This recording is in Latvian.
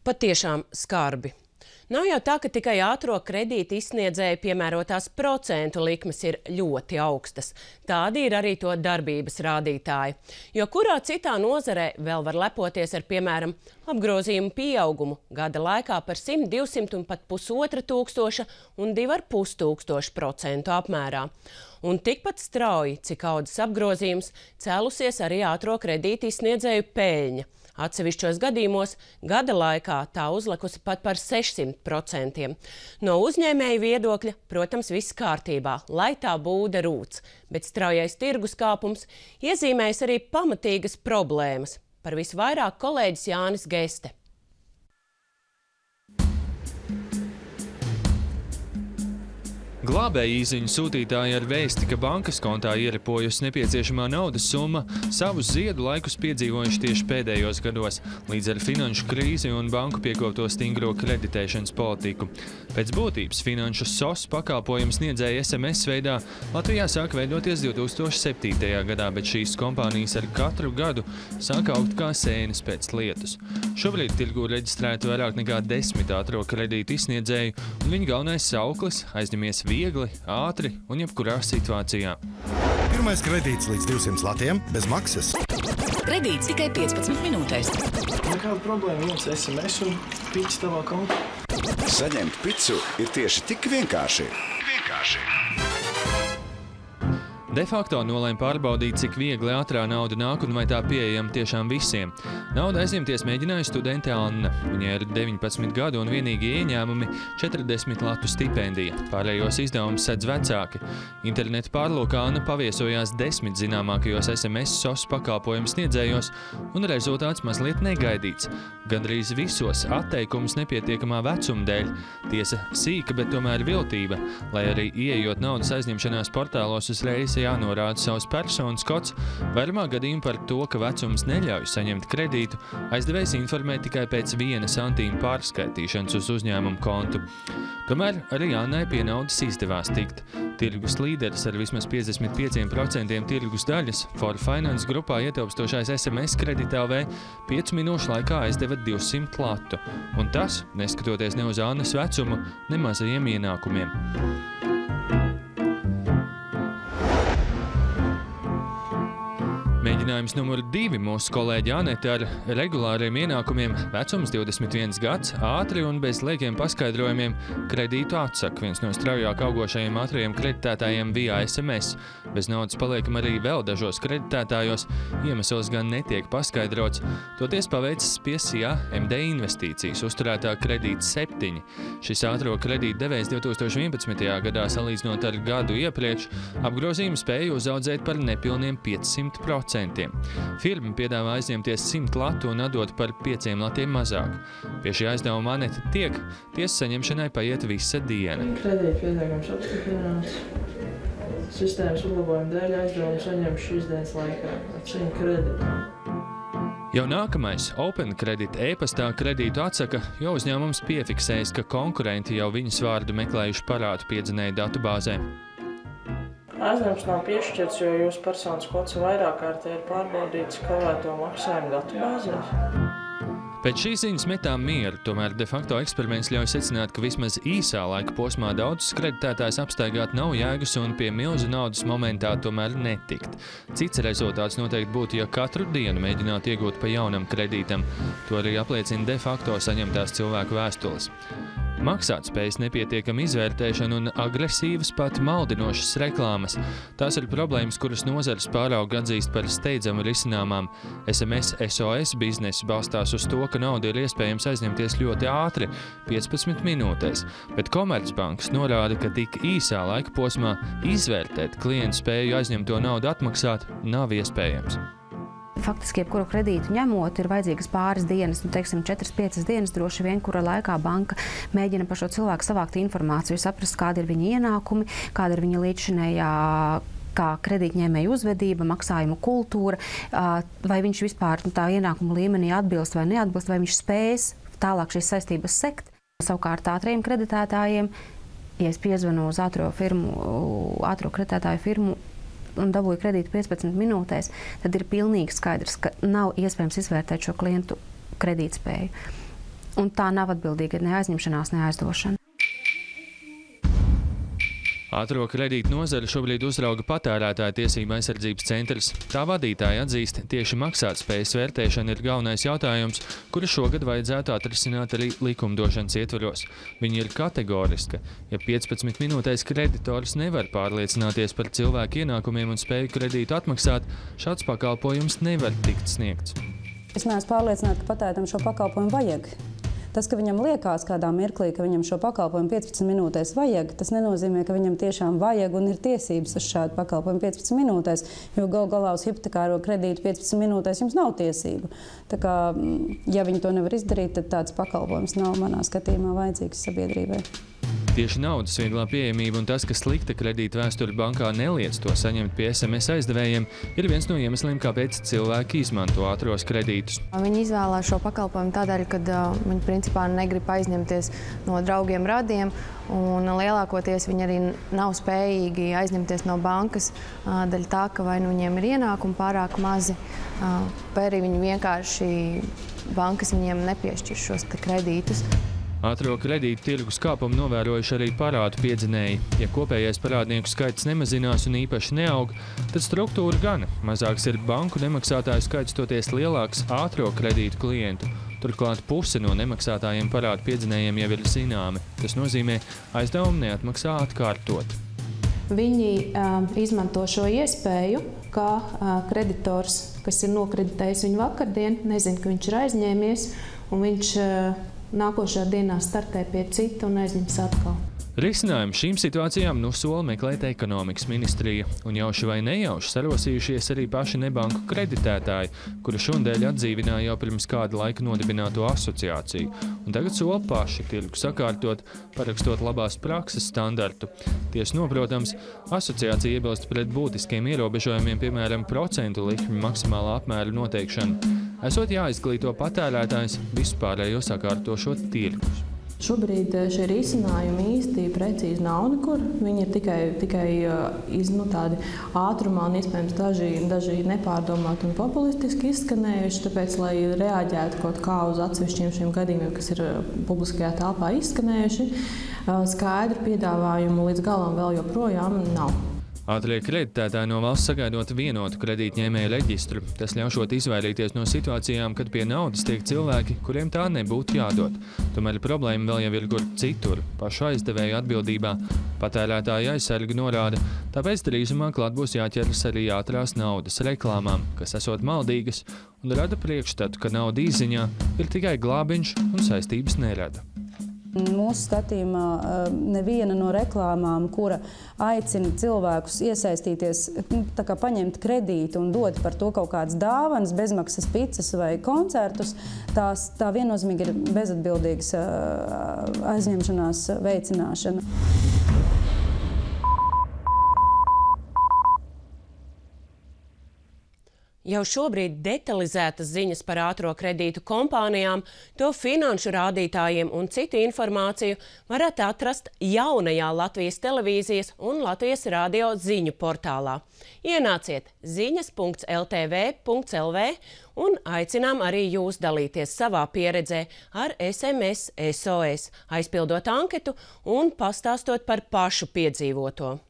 Patiešām skarbi. Nav jau tā, ka tikai ātro kredītu izsniedzēju piemērotās procentu likmes ir ļoti augstas. Tādi ir arī to darbības rādītāji. Jo kurā citā nozarē vēl var lepoties ar, piemēram, apgrozījumu pieaugumu gada laikā par 100, 200 un pat 1500 un 2500% apmērā. Un tikpat strauji, cik audzis apgrozījums, cēlusies arī ātro kredītu izsniedzēju peļņa. Atsevišķos gadījumos gada laikā tā uzlikusi pat par 600%. No uzņēmēju viedokļa, protams, viss kārtībā, lai tā būda rūc, bet straujais tirgus kāpums iezīmējas arī pamatīgas problēmas. Par visu vairāk kolēģis Jānis Geste. Glābēji īziņu sūtītāji ar vēsti, ka bankas kontā ieripojusi nepieciešamā naudas summa, savus ziedu laikus piedzīvojuši tieši pēdējos gados, līdz ar finanšu krīzi un banku piekopto stingro kreditēšanas politiku. Pēc būtības finanšu SOS pakalpojumu sniedzēja SMS veidā Latvijā sāk veidoties 2007. gadā, bet šīs kompānijas ar katru gadu sāk augt kā sēnes pēc lietus. Šobrīd tirgū reģistrēta vairāk nekā 10 ātro kredītu izsniedzēju, un viņa galvenais sauklis – aizņemies viegli, ātri un jebkurā situācijā. Pirmais kredīts līdz 200 latiem bez maksas. Kredīts tikai 15 minūtēs. Nekāda problēma, viens SMS un piķis tavā kontā. Saņemt picu ir tieši tik vienkārši. De facto nolēma pārbaudīt, cik viegli ātrā nauda nāk un vai tā pieejama tiešām visiem. Naudu aizņemties mēģināja studente Anna. Viņai ir 19 gadu un vienīgi ieņēmumi 40 latu stipendija. Pārējos izdevumus sedz vecāki. Interneta pārlūkā Anna paviesojās 10 zināmākajos SMS SOS pakalpojumu sniedzējos, un rezultāts mazliet negaidīts. Gandrīz visos atteikums nepietiekamā vecuma dēļ. Tiesa sīka, bet tomēr viltība, lai arī ieejot naudas aizņemšanās portālos uzreiz jānorāda savs personas kods, vairumā gadījumu par to, ka vecums neļauj saņemt kredītu, aizdevējs informē tikai pēc 1 centīma pārskaitīšanas uz uzņēmumu kontu. Tomēr arī Annai pie naudas izdevās tikt. Tirgus līderis ar vismaz 55% tirgus daļas For Finance grupā ietilpstošais SMS kredīta LV 5 minūšu laikā aizdeva 200 latu. Un tas, neskatoties ne uz Annas vecumu, ne mazajiem ienākumiem. Mēģinājums numur 2 mūsu kolēģi Anete ar regulāriem ienākumiem, vecums 21 gads, ātri un bez liekiem paskaidrojumiem kredītu atsaka. Viens no straujāk augošajiem ātrajiem kreditētājiem via SMS. Bez naudas paliekam arī vēl dažos kreditētājos, iemesls gan netiek paskaidrots. Toties paveicis pie SIA MD investīcijas, uzturētā kredīta 7. Šis ātro kredīta devējs 2011. gadā salīdzinot ar gadu iepriekš, apgrozījumu spēja uzaudzēt par nepilniem 500%. Firma piedāvā aizņemties 100 latu un atdot par 5 latiem mazāk. Pie šī aizdevuma Anete tiek, tiesas saņemšanai paiet visa diena. Kredīta pieteikums apstiprināts. Sistēmas uzlabojuma dēļ aizdevumu saņem šīs dienas laikā. Atceņu kredītu. Jau nākamais Open Credit e-pastā kredītu atsaka, jo uzņēmums piefiksējis, ka konkurenti jau viņas vārdu meklējuši parādu piedzinēju datubāzē. Aizņemts nav piešķirts, jo jūsu personas kods vairāk kārtē ir pārbaudīts kavēto maksājumu datubāzēs. Pēc šīs ziņas metām mieru, tomēr de facto eksperiments ļauj secināt, ka vismaz īsā laika posmā daudzus kreditētājs apstaigāt nav jēgas un pie milzu naudas momentā tomēr netikt. Cits rezultāts noteikti būtu, ja katru dienu mēģinātu iegūt pa jaunam kredītam. To arī apliecina de facto saņemtās cilvēku vēstules. Maksātspējas nepietiekama izvērtēšana un agresīvas, pat maldinošas reklāmas. Tās ir problēmas, kuras nozares pārauga atzīst par steidzamu risināmām. SMS SOS biznesa balstās uz to, ka naudu ir iespējams aizņemties ļoti ātri, 15 minūtēs, bet Komercbankas norāda, ka tik īsā laika posmā izvērtēt klientu spēju aizņemto naudu atmaksāt nav iespējams. Faktiski, jebkuru kredītu ņemot, ir vajadzīgas pāris dienas, 4-5 dienas droši vien, kura laikā banka mēģina par šo cilvēku savākt informāciju, saprast, kāda ir viņa ienākumi, kāda ir viņa līdzšinējā kā kredītņēmēja uzvedība, maksājumu kultūra, vai viņš vispār tā ienākuma līmenī atbilst vai neatbilst, vai viņš spējas tālāk šīs saistības sekt. Savukārt ātrajiem kreditētājiem, ja es piezvanu uz ātro kreditētāju firmu, un dabūju kredītu 15 minūtēs, tad ir pilnīgi skaidrs, ka nav iespējams izvērtēt šo klientu kredītspēju. un tā nav atbildīga ne aizņemšanās, ne aizdošana. Ātro kredītu nozari šobrīd uzrauga Patērētāju tiesību aizsardzības centrs. Tā vadītāja atzīst, tieši maksātspējas vērtēšana ir galvenais jautājums, kuru šogad vajadzētu atrisināt arī likumdošanas ietvaros. Viņa ir kategoriska. Ja 15 minūtēs kreditors nevar pārliecināties par cilvēku ienākumiem un spēju kredītu atmaksāt, šāds pakalpojums nevar tikt sniegts. Es neesmu pārliecināta, ka patērētājam šo pakalpojumu vajag. Tas, ka viņam liekas kādā mirklī, ka viņam šo pakalpojumu 15 minūtēs vajag, tas nenozīmē, ka viņam tiešām vajag un ir tiesības uz šādu pakalpojumu 15 minūtēs, jo gal galā uz hipotekāro kredītu 15 minūtēs jums nav tiesību. Tā kā, ja viņi to nevar izdarīt, tad tāds pakalpojums nav manā skatījumā vajadzīgs sabiedrībai. Tieši naudas vieglā pieejamība un tas, ka slikta kredīta vēsture bankā neliedz to saņemt pie SMS aizdevējiem, ir viens no iemesliem, kāpēc cilvēki izmanto ātros kredītus. Viņi izvēlās šo pakalpojumu tādēļ, ka viņi principā negrib aizņemties no draugiem radiem, un lielākoties viņi arī nav spējīgi aizņemties no bankas daļa tā, ka vai nu viņiem ir ienākumi pārāk mazi, vai arī viņi vienkārši bankas viņiem nepiešķir šos kredītus. Ātro kredītu tirgus kāpumu novērojuši arī parādu piedzinēji. Ja kopējais parādnieku skaits nemazinās un īpaši neaug, tad struktūra gana. Mazāks ir banku nemaksātāju skaits, toties lielāks ātro kredītu klientu. Turklāt puse no nemaksātājiem parādu piedzinējiem jau ir zināmi. Tas nozīmē, aizdevumi neatmaksā atkārtot. Viņi izmanto šo iespēju, kā kreditors, kas ir nokreditējis viņu vakardien, nezina, ka viņš ir aizņēmies, un viņš nākošā dienā startē pie cita un aizņems atkal. Risinājumu šīm situācijām sola meklēt ekonomikas ministrija, un jauši vai nejauši sarosījušies arī paši nebanku kreditētāji, kuri šodien atdzīvināja jau pirms kāda laika nodibināto asociāciju, un tagad sola paši tirgu sakārtot, parakstot labās prakses standartu. Tiesa noprotams, asociācija iebilst pret būtiskiem ierobežojumiem, piemēram, procentu likmju maksimālā apmēra noteikšanu. Esot jāizglīto patērētājs, vispārējo sakārtošot tirgus. Šobrīd šie risinājumi īsti precīzi nav nekur. Viņi ir tikai tādi ātrumā un iespējams daži nepārdomāti un populistiski izskanējuši, tāpēc, lai reaģētu kaut kā uz atsevišķiem šiem gadījumiem, kas ir publiskajā telpā izskanējuši, skaidru piedāvājumu līdz galam vēl joprojām nav. Ātrie kreditētāji no valsts sagaidot vienotu kredītņēmēju reģistru. Tas ļaušot izvairīties no situācijām, kad pie naudas tiek cilvēki, kuriem tā nebūtu jādod. Tomēr problēma vēl jau ir kur citur, pašu aizdevēju atbildībā. Patērētāja aizsarga norāda, tāpēc drīzumā klāt būs jāķeras arī ātrās naudas reklāmām, kas esot maldīgas un rada priekšstatu, ka nauda īziņā ir tikai glābiņš un saistības nerada. Mūsu skatījumā neviena no reklāmām, kura aicina cilvēkus iesaistīties, tā kā paņemt kredītu un dot par to kaut kādas dāvanas, bezmaksas picas vai koncertus, tā viennozīmīgi ir bezatbildīgas aizņemšanās veicināšana. Jau šobrīd detalizētas ziņas par ātro kredītu kompānijām, to finanšu rādītājiem un citu informāciju varat atrast jaunajā Latvijas televīzijas un Latvijas radio ziņu portālā. Ienāciet ziņas.ltv.lv un aicinām arī jūs dalīties savā pieredzē ar SMS SOS, aizpildot anketu un pastāstot par pašu piedzīvoto.